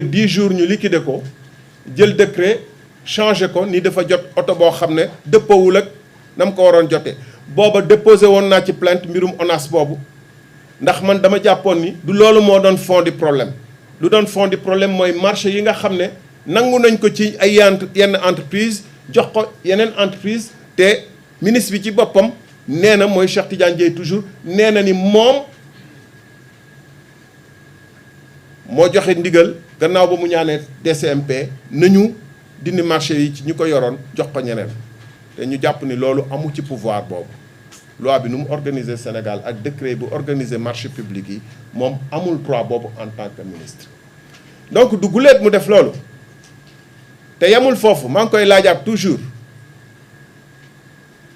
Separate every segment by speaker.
Speaker 1: 10 jours ñu liquider ko jël décret changé ko ni dafa jot oto boo xam ne dëppoowul ak na mu ko waroon jotee booba déposé woon naa ci plainte mbirum ONAS boobu ndax man dama jàppoon ni du loolu moo doon fond du problème lu doon fond du problème mooy marché yi nga xam ne nangu nañ ko ci ay yenn entreprise jox ko yeneen entreprise te ministre bi ci boppam nee na mooy Cheikh Tidiane Dièye toujours nee na ni moom moo joxe ndigal gannaaw ba mu ñaanee DCMP nañu dindi marché yi ci ñu ko yoroon jox ko ñeneen te ñu jàpp ni loolu amu ci pouvoir boobu loi bi nu mu organiser Sénégal ak décret bu organiser marché public yi moom amul droit boobu en tant que ministre. donc du guleet mu def loolu te yamul foofu maa ngi koy laajaat toujours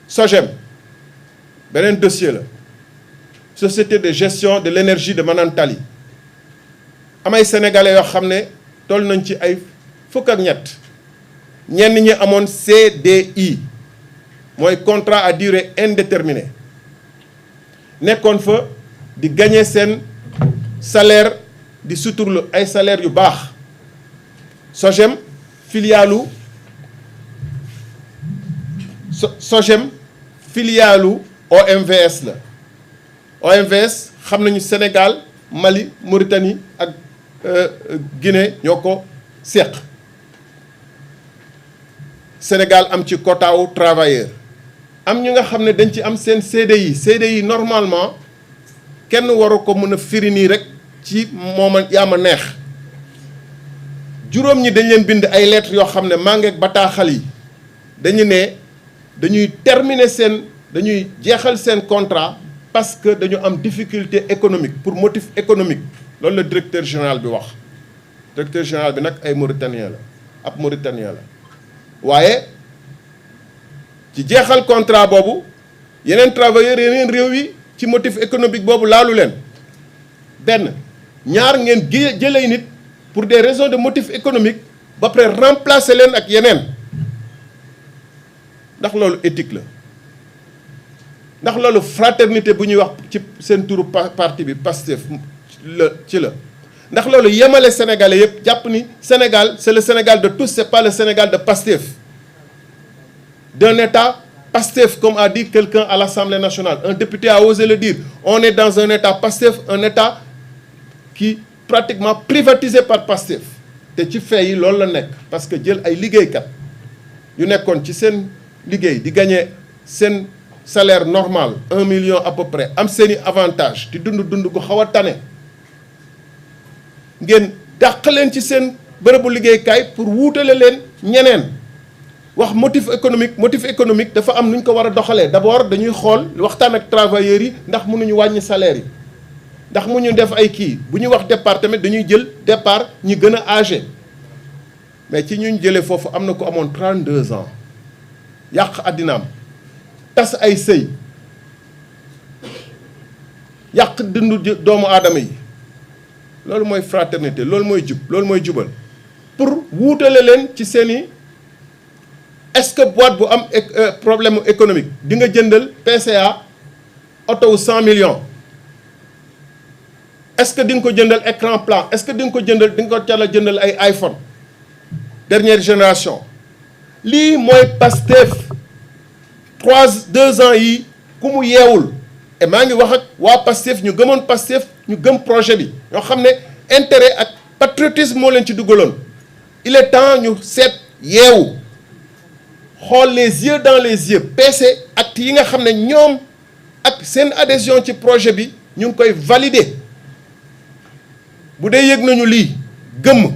Speaker 1: SOGEM beneen dossier la société de gestion de l'énergie de Manantali amay sénégalais yoo xam ne toll nañ ci ay fukk ak ñett ñenn ñi amoon CDI mooy contrat à durée indéterminée nekkoon fa di gagner seen salaire di suturlu ay salaire yu baax SOGEM filialu SOGEM filialu OMVS la OMVS xam nañu Sénégal Mali Mauritanie ak Guinée ñoo ko seq Sénégal am ci quota wu travailleur am ñu nga xam ne dañ ci am seen CDI normalement kenn waru ko mën a firi nii rek ci mooma yaa ma neex juróom ñi dañ leen bind ay lettres yoo xam ne maa ngeeg bataaxal yi dañu ne dañuy terminer dañuy jeexal seen contrat parce que dañu am difficulté économique pour motif économique loolu la directeur général bi wax directeur général bi nag ay Mauritanien la ab Mauritanien la waaye ci jeexal contrat boobu yeneen travailleurs yeneen réew yi ci motif économique boobu laalu leen benn ñaar ngeen jëlee nit pour des raisons de motif économique ba pare remplacer leen ak yeneen ndax loolu éthique la ndax loolu fraternité bu ñuy wax ci seen turu parti bi Pastef la ndax loolu yemale sénégalais yëpp jàpp ni Sénégal c'est le Sénégal de tous c'est pas le Sénégal de Pastef d'un État Pastef comme a dit quelqu'un à l'Assemblée nationale un député a osé le dire on est dans un État Pastef un État qui pratiquement privatisé par Pastef te ci fee yi loolu la nekk parce que jël ay liggéeykat yu nekkoon ci seen liggéey di gagner seen salaire normal 1 million à peu près am seeni avantage di dund gu xaw a tane ngeen dàq leen ci seen bërëbu liggéeykaay pour wuutale leen ñeneen wax motif économique dafa am nu ñu ko war a doxalee d'abord dañuy xool waxtaan ak travailleurs yi ndax mënuñu wàññi salaire yi ndax mu ñu def ay kii bu ñuy wax départ tamit dañuy jël départ ñi gën a âgé mais ci ñu jëlee foofu am na ko amoon 32 ans yàq àddinaam tas ay sëy yàq dundu doomu aadama yi loolu mooy fraternité loolu mooy jubal pour wuutale leen ci seeni est-ce que boîte bu am problème économique di nga jëndal PCA oto wu 100 millions est-ce que di nga ko jëndal écran plat est-ce que di nga ko jëndal ay iPhone dernière génération lii mooy Pastef 2 ans yi ku mu yeewul et maa ngi wax ak waa Pastef ñu gëmoon Pastef ñu gëm projet bi ñoo xam ne intérêt ak patriotisme moo leen ci dugaloon il est temps ñu seet yeewu xool les yeux dans les yeux peese actes yi nga xam ne ñoom ak seen adhésion ci projet bi ñu ngi koy valider bu dee yëg nañu lii gëmm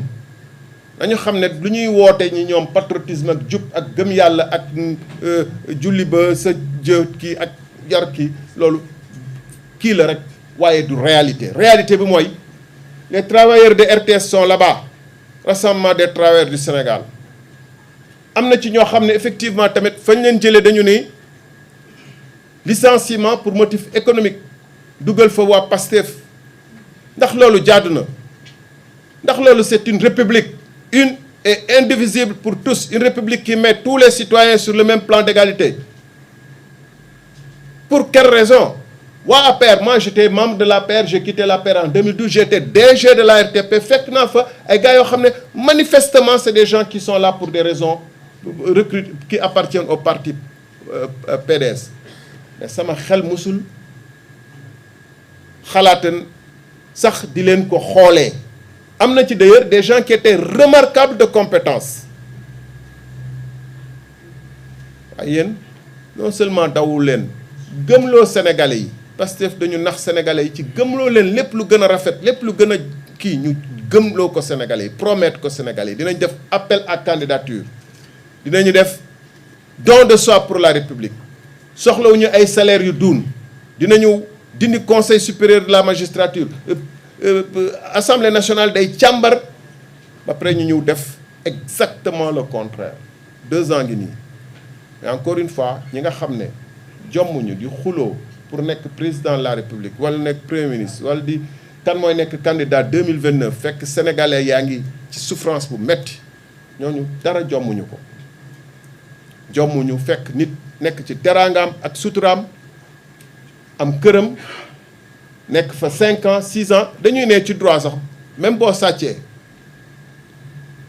Speaker 1: dañu xam ne lu ñuy woote ñi ñoom patriotisme ak jub ak gëm yàlla ak julli ba sa jë kii ak jar kii loolu kii la rek waaye du réalité bi mooy les travailleurs de RTS sont là-bas Rassemblement des travailleurs du Sénégal am na ci ñoo xam ne effectivement tamit fañ leen jëlee dañu ni licenciement pour motif économique dugal fa waa Pastef ndax loolu jaadu na ndax loolu c'est une république une et indivisible pour tous une république qui met tous les citoyens sur le même plan d'égalité pour quelle raison waa APR, moi j'étais membre de l'APR, j'ai quitté l'APR en 2012, j'étais DG de la RTP, fekk naa fa ay gars yoo xam ne manifestement c'est des gens qui sont là pour des raisons qui appartiennent au parti PDS. mais sama xel musul xalaatan sax di leen ko xoolee. am na ci d'ailleurs des gens qui étaient remarquables de compétence. waaye yéen non seulement dawul leen gëmloo Sénégalais yi Pastef dañu nax Sénégalais yi ci gëmloo leen lépp lu gën a rafet lépp lu gën a kii ñu gëmloo ko Sénégalais yi promettre ko Sénégalais yi dinañ def appel à candidature dinañu def don de soi pour la République soxlawuñu ay salaires yu duun dinañu dindi conseil supérieur de la magistrature assemblée nationale day càmbar ba pare ñu ñëw def exactement le contraire 2 ans ngi nii mais encore une fois ñi nga xam ne jommuñu di xuloo pour nekk président de la République wala nekk premier ministre wala di kan mooy nekk candidat 2029 fekk sénégalais yaa ngi ci souffrance bu metti ñooñu dara jommuñu ko jommuñu fekk nit nekk ci teraangaam ak suturaam am këram nekk fa 5 ans 6 ans dañuy ne ci droit sax même boo sàccee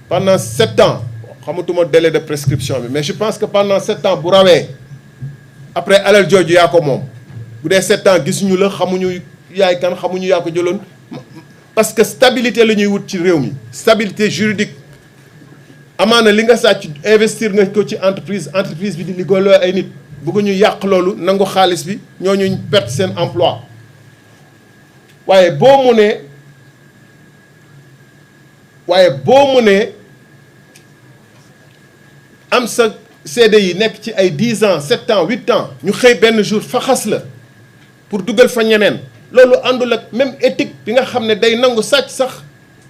Speaker 1: pendant 7 ans xamatuma délai de prescription bi mais je pense que pendant 7 ans bu rawee après alal jooju yaa ko moom bu dee 7 ans gisuñu la xamuñu yaay kan xamuñu yaa ko jëloon parce que stabilité la ñuy wut ci réew mi stabilité juridique amaana li nga sàcc investir nga ko ci entreprise bi di liggéeyloo ay nit bëgguñu yàq loolu nangu xaalis bi ñooñu perte seen emploi waaye boo mënee am sa CDI nekk ci ay 10 ans 7 ans 8 ans ñu xëy benn jour faxas la pour dugal fa ñeneen loolu àndul ak même éthique bi nga xam ne day nangu sàcc sax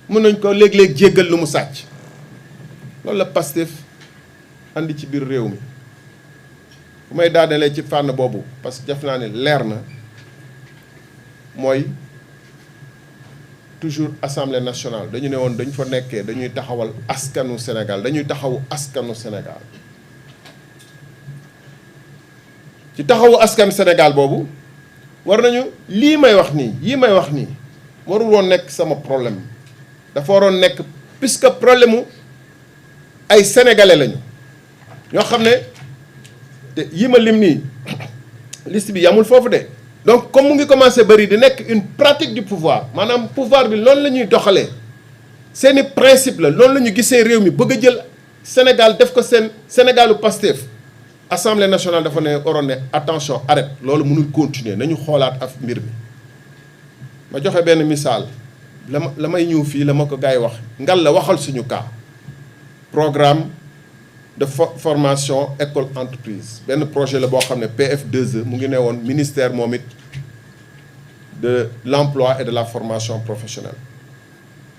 Speaker 1: mën nañ ko léeg-léeg jéggal lu mu sàcc loolu la Pastef andi ci biir réew mi bu may daanelee ci fànn boobu parce que def naa ne leer na mooy toujours assemblée nationale dañu ne woon dañu fa nekkee dañuy taxawal askanu Sénégal dañuy taxawu askanu Sénégal ci taxawu askanu Sénégal boobu war nañu yii may wax nii warul woon nekk sama problème dafa waroon nekk puisque problème mu ay sénégalais lañu ñoo xam ne te yi ma lim nii liste bi yamul foofu de donc comme mu ngi commencé bari di nekk une pratique du pouvoir maanaam pouvoir bi loolu la ñuy doxalee seeni principe la loolu la ñu gisee réew mi bëgg a jël Sénégal def ko seen Sénégalu Pastef assemblée nationale dafa ne waroon ne attention arrête loolu mënul continuer nañu xoolaat af mbir mi ma joxe benn misaal la may ñëw fii la ma ko gars yi wax ngal la waxal suñu cas programme de formation école entreprise benn projet la boo xam ne PF2E mu ngi ne woon ministère moom it de l'emploi et de la formation professionnelle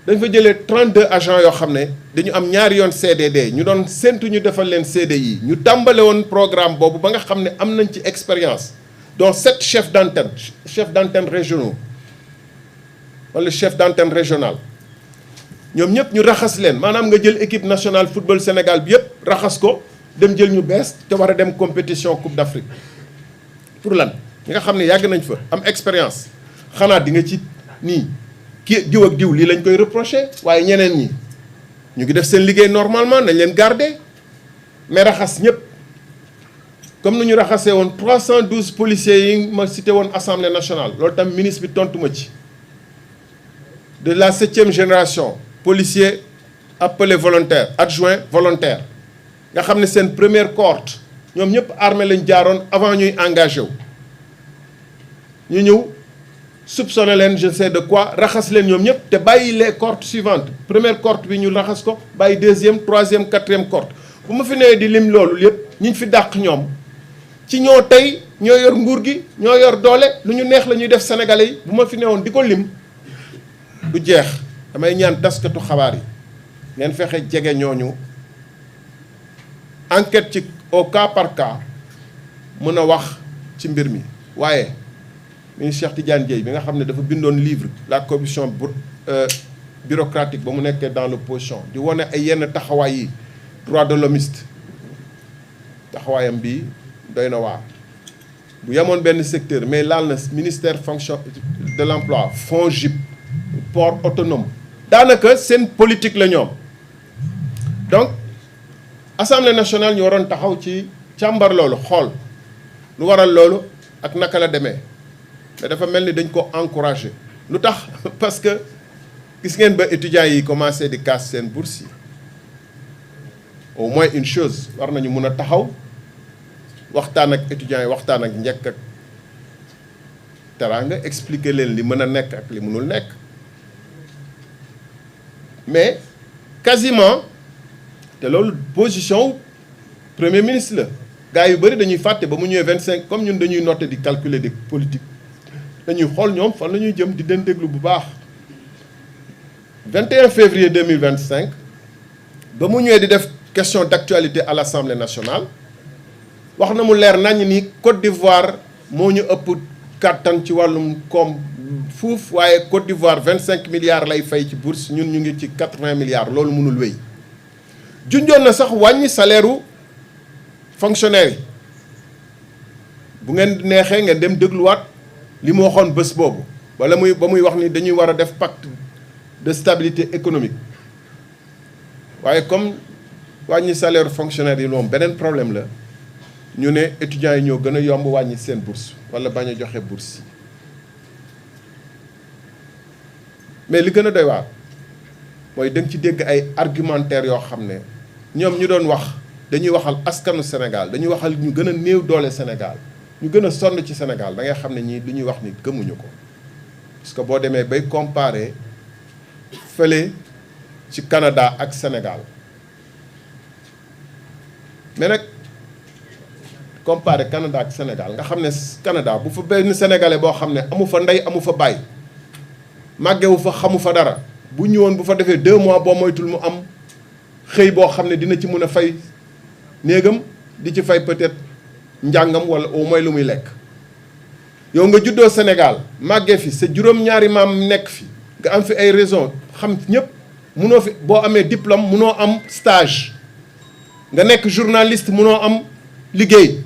Speaker 1: dañ fa jëlee 32 agents yoo xam ne dañu am ñaari yoon CDD ñu doon séntu ñu defal leen CDI ñu tàmbale woon programme boobu ba nga xam ne am nañ ci expérience dont 7 chefs d'antenne régionaux wala chef d'antenne régional ñoom ñëpp ñu raxas leen maanaam nga jël équipe nationale football Sénégal bi yëpp raxas ko dem jël ñu bees te war a dem compétition Coupe d'Afrique pour lan ñi nga xam ne yàgg nañ fa am expérience xanaa di nga ci nii kii diw ak diw lii lañ koy reprocher waaye ñeneen ñi ñu ngi def seen liggéey normalement nañ leen garder mais raxas ñëpp comme nu ñu raxasee woon 312 policiers yi ma cité woon assemblée nationale loolu tam ministre bi tontu ma ci de la 7e génération. policiers appelés volontaires adjoints volontaires nga xam ne seen première cohorte ñoom ñëpp armée lañ jaaroon avant ñuy engagé wu ñu ñëw soupçonné leen je ne sais de quoi raxas leen ñoom ñëpp te bàyyi les cohortes suivantes première cohorte bi ñu raxas ko bàyyi 2e 3e 4e cohorte bu ma fi nee di lim loolu yëpp ñi fi dàq ñoom ci ñoo tey ñoo yor nguur gi ñoo yor doole lu ñu neex la ñuy def sénégalais yi bu ma fi nee woon di ko lim du jeex. damay ñaan taskatu xabaar yi ngeen fexe jege ñooñu enquête ci au cas par cas mën a wax ci mbir mi waaye ministre Cheikh Tidiane Dièye bi nga xam ne dafa bindoon livre la corruption bureaucratique ba mu nekkee dans l'opposition di wane ay yenn taxawaay yi droit de l'hommiste taxawaayam bi doy na waar bu yamoon benn secteur mais laal na ministère fonction de l'emploi FONGIP port autonome daanaka seen politique la ñoom. Donc assemblée nationale ñu waroon taxaw ci càmbar loolu xool lu waral loolu ak naka la demee mais dafa mel ni dañ ko encourager. lu tax parce que gis ngeen ba étudiants yi commencé di casse seen bourse yi au moins une chose war nañu mun a taxaw waxtaan ak étudiants yi waxtaan ak njëkk ak teraanga expliquer leen li mën a nekk ak li mënul nekk mais quasiment te loolu position premier ministre la gars yu bëri dañuy fàtte ba mu ñëwee 25 comme ñun dañuy noter di calculer des politiques dañuy xool ñoom fan la ñuy jëm di den déglu bu baax 21 février 2025 ba mu ñëwee di def question d'actualité à l'Assemblée nationale wax na mu leer nañ ni Côte d'Ivoire moo ñu ëpp kàttan ci wàllum koom fuuf waaye Côte d'Ivoire 25 milliards lay fay ci bourse ñun ñu ngi ci 80 milliards loolu mënul wéy junjoon na sax wàññi salaire u fonctionnaire yi bu ngeen neexee ngeen dem dégluwaat li mu waxoon bés boobu wala ba muy wax ni dañuy war a def pacte de stabilité économique waaye comme wàññi salaire fonctionnaire yi moom beneen problème la ñu ne étudiants yi ñoo gën a yomb wàññi seen bourse wala bañ a joxe bourse yi mais li gën a doy waar mooy da nga ci dégg ay argumentaire yoo xam ne ñoom ñu doon wax dañuy waxal askanu Sénégal dañuy waxal ñu gën a néew doole Sénégal ñu gën a sonn ci Sénégal da ngay xam ne ñii li ñuy wax ni gëmuñu ko parce que boo demee bay comparer fële ci Canada ak Sénégal mais nag comparer Canada ak Sénégal nga xam ne Canada bu fa benn sénégalais boo xam ne amu fa ndey amu fa baay màggewu fa xamu fa dara bu ñëwoon bu fa defee 2 mois boo moytul mu am xëy boo xam ne dina ci mën a fay néegam di ci fay peut-être njàngam wala au moins lu muy lekk yow nga juddoo Sénégal màggee fi sa juróom-ñaari maam nekk fi nga am fi ay raison xam ñëpp munoo fi boo amee diplôme munoo am stage nga nekk journaliste munoo am liggéey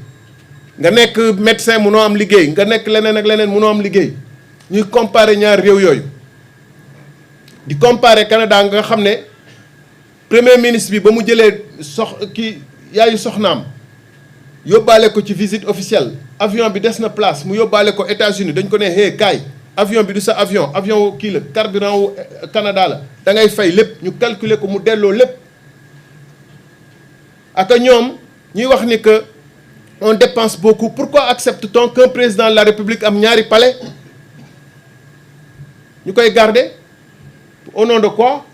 Speaker 1: nga nekk médecin munoo am liggéey nga nekk leneen ak leneen munoo am liggéey ñuy comparer ñaar réew yooyu di comparer Canada nga xam ne premier ministre bi ba mu jëlee yaayu soxnaam yóbbaale ko ci visite officielle avion bi des na place mu yóbbaale ko États-Unis dañ ko ne hey kaay avion bi du sa avion wu kii la carburant wu Canada la da ngay fay lépp ñu calculer ko mu delloo lépp ak ñoom ñuy wax ni que on dépense beaucoup pourquoi accepte-t-on qu'un président de la République am ñaari palais ñu koy garder au nom de quoi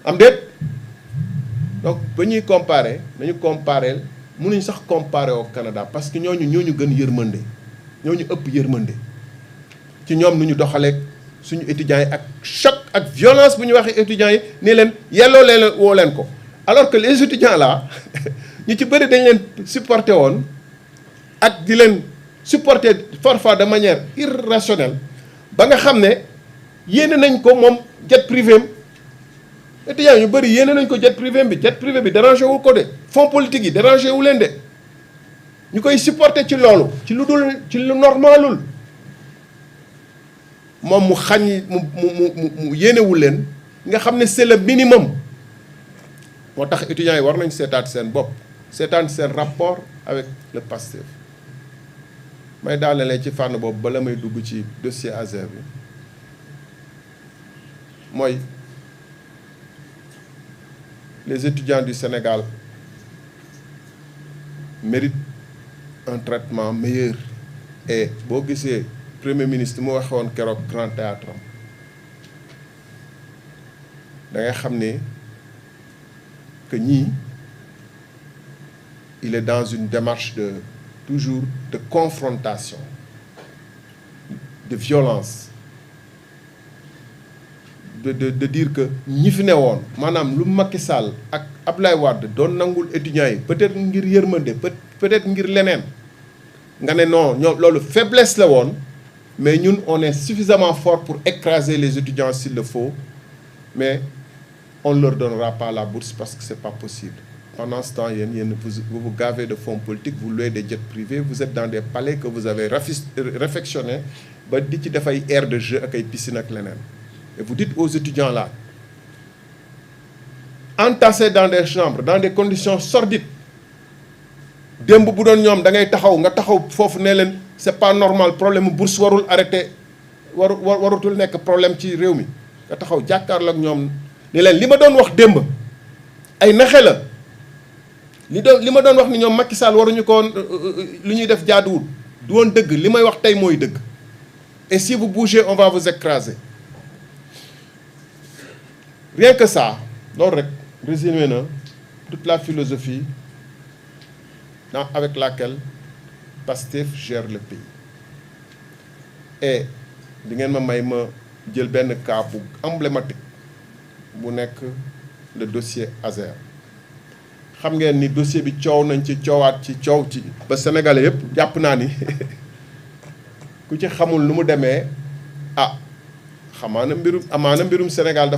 Speaker 1: am déet donc ba ñuy comparer nañu comparer mënuñ sax comparer au Canada parce que ñooñu gën yërmande ñooñu ëpp yërmande ci ñoom nu ñu doxalee suñu étudiants yi ak choc ak violence bu ñu waxee étudiants yi ni leen yelloo leen woo leen ko alors que les étudiants là ñu ci bëri dañ leen supporter woon ak di leen supporter parfois de manière irrationnelle ba nga xam ne yéene nañ ko moom jet privé am étudiants yu bëri yéene nañ ko jet privé bi dérangé wu ko de fonds politique yi dérangé wu leen de ñu koy supporter ci loolu ci lu dul ci lu normalul moom mu xañ mu yéenewul leen nga xam ne c'est le minimum moo tax étudiants yi war nañ seetaat seen bopp seetaan seen rapport avec le PASTEF may daanalee ci fànn boobu bala may dugg ci dossier Azer bi mooy les étudiants du Sénégal méritent un traitement meilleur et boo gisee premier ministre mu waxoon keroog grand théâtre am da ngay xam ne que ñii il est dans une démarche de toujours de confrontation de violence de dire que ñi fi ne woon maanaam lu Macky Sall ak Abdoulaye Wade doon nangul étudiants yi peut-être ngir yërmande peut-être ngir leneen nga ne non ñoom loolu faiblesse la woon mais ñun on est suffisamment fort pour écraser les étudiants s'il le faut mais on ne leur donnera pas la bourse parce que c'est pas possible pendant ce temps vous vous gavez de fonds politiques, vous louez des jets privés, vous êtes dans des palais que vous avez réfectionnés ba di ci def ay aires de jeu ak ay piscines ak leneen. Et vous dites aux étudiants là, entassés dans des chambres, dans des conditions sordides, démb bu doon ñoom da ngay taxaw nga taxaw foofu ne leen c'est pas normal, problème bourse warul arrêté warutul nekk problème ci réew mi nga taxaw jàkkaarloo ak ñoom ne leen li ma doon wax démb ay naxe la li ma doon wax ni ñoom Macky Sall waruñu ko woon lu ñuy def jaaduwul du woon dëgg li may wax tey mooy dëgg et si vous bougez on va vous écraser. Rien que ça loolu rek résumé na toute la philosophie avec laquelle Pastef gère le pays. Et di ngeen ma may ma jël benn cas bu emblématique bu nekk le dossier Azer. Xam ngeen ni dossier bi coow nañ ci coowaat ci coow ci ba Sénégalais yëpp jàpp naa ni ku ci xamul lu mu demee amaana mbirum Sénégal dafa